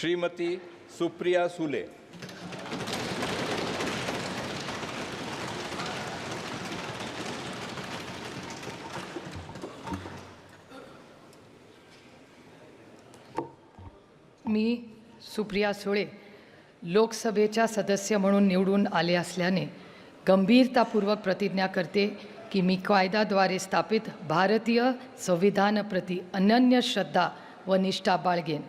श्रीमती सुप्रिया सुले। मी सुप्रिया सुळे लोकसभेच्या सदस्य म्हणून निवडून आले असल्याने गंभीरतापूर्वक प्रतिज्ञा करते की मी कायद्याद्वारे स्थापित भारतीय संविधानाप्रती अनन्य श्रद्धा व निष्ठा बाळगेन।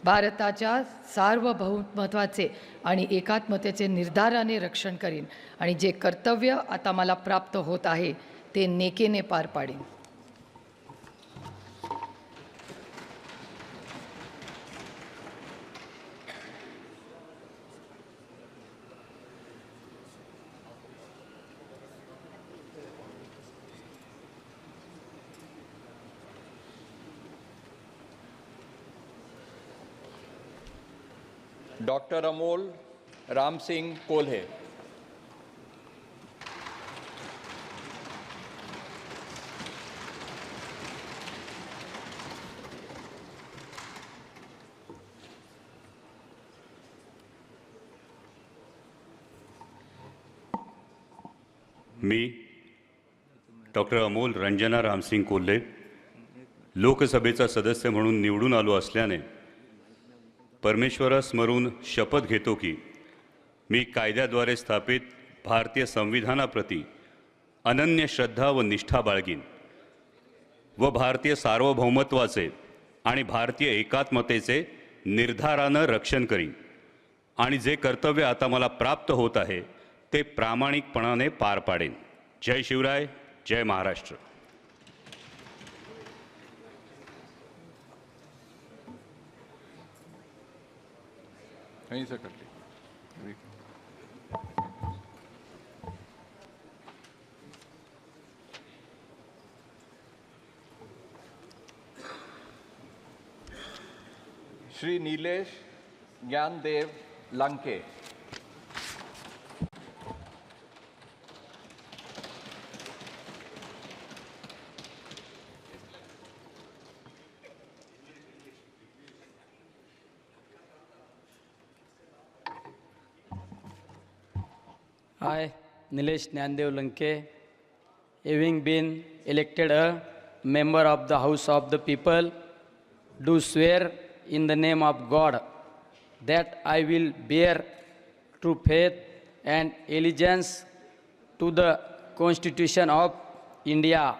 भारताच्या सार्वभौमत्वाचे आणि एकात्मतेचे निर्धाराने रक्षण करीन आणि जे कर्तव्य आता मला प्राप्त होत आहे ते नेकेने पार पाडेन। डॉक्टर अमोल रामसिंग कोल्हे। मी डॉक्टर अमोल रंजना रामसिंग कोल्हे लोकसभेचा सदस्य म्हणून निवडून आलो असल्याने परमेश्वरास स्मरून शपथ घेतो की मी कायद्याद्वारे स्थापित भारतीय संविधानाप्रती अनन्य श्रद्धा व निष्ठा बाळगीन व भारतीय सार्वभौमत्वाचे आणि भारतीय एकात्मतेचे निर्धारानं रक्षण करीन आणि जे कर्तव्य आता मला प्राप्त होत आहे ते प्रामाणिकपणाने पार पाडेन। जय शिवराय, जय महाराष्ट्र। नहीं सर करते। Shri Nilesh Dnyandev Lanke. I, Nilesh Nyandev Lanke, having been elected a member of the House of the People, do swear in the name of God that I will bear true faith and allegiance to the Constitution of India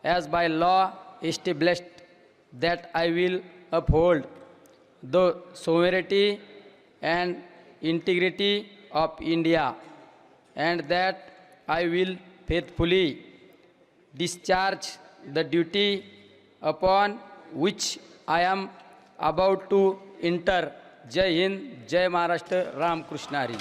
as by law established, that I will uphold the sovereignty and integrity of India, and that I will faithfully discharge the duty upon which I am about to enter. जय हिंद, जय महाराष्ट्र, राम कृष्ण हरी।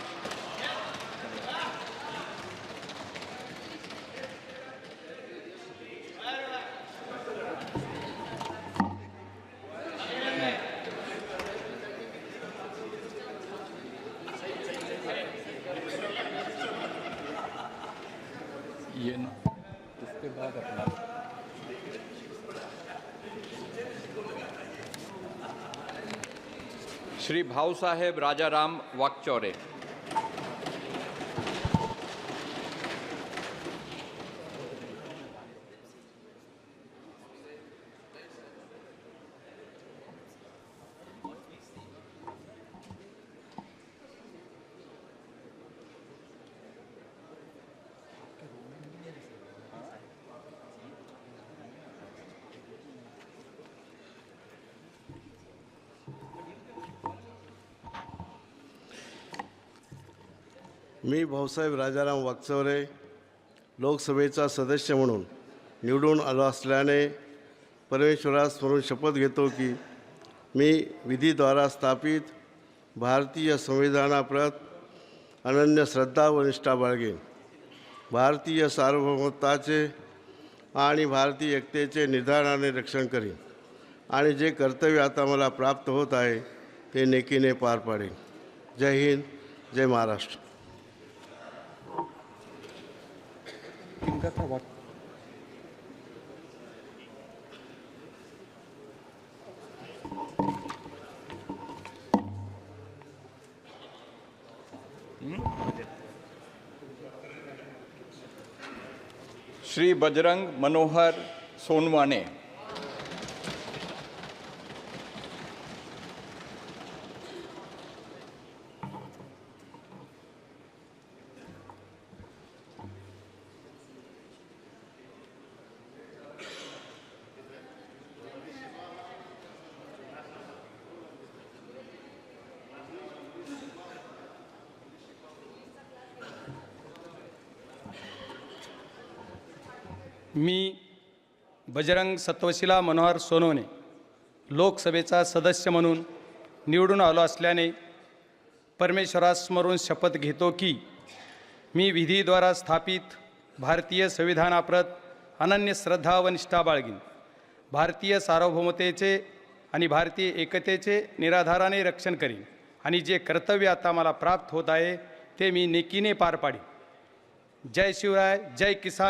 ये ना उसके बाद अपना श्री भाऊसाहेब राजाराम वाकचौरे। मी भाऊसाहेब राजाराम वाकचौरे लोकसभेचा सदस्य म्हणून निवडून आलो असल्याने परमेश्वरास स्मरून शपथ घेतो की मी विधीद्वारा स्थापित भारतीय संविधानाप्रत अनन्य श्रद्धा व निष्ठा बाळगेन। भारतीय सार्वभौमत्वाचे आणि भारतीय एकतेचे निर्धाराने रक्षण करीन आणि जे कर्तव्य आता मला प्राप्त होत आहे ते नेकीने पार पाडेन। जय हिंद, जय महाराष्ट्र। श्री बजरंग मनोहर सोनवाने, मी बजरंग सत्वशिला मनोहर सोनवणे लोकसभेचा सदस्य म्हणून निवडून आलो असल्याने परमेश्वरास स्मरून शपथ घेतो की मी विधीद्वारा स्थापित भारतीय संविधानाप्रत अनन्य श्रद्धा व निष्ठा बाळगीन. भारतीय सार्वभौमतेचे आणि भारतीय एकतेचे निराधाराने रक्षण करीन आणि जे कर्तव्य आता मला प्राप्त होत आहे ते मी नेकीने पार पाडीन. जय शिवराय, जय किसान.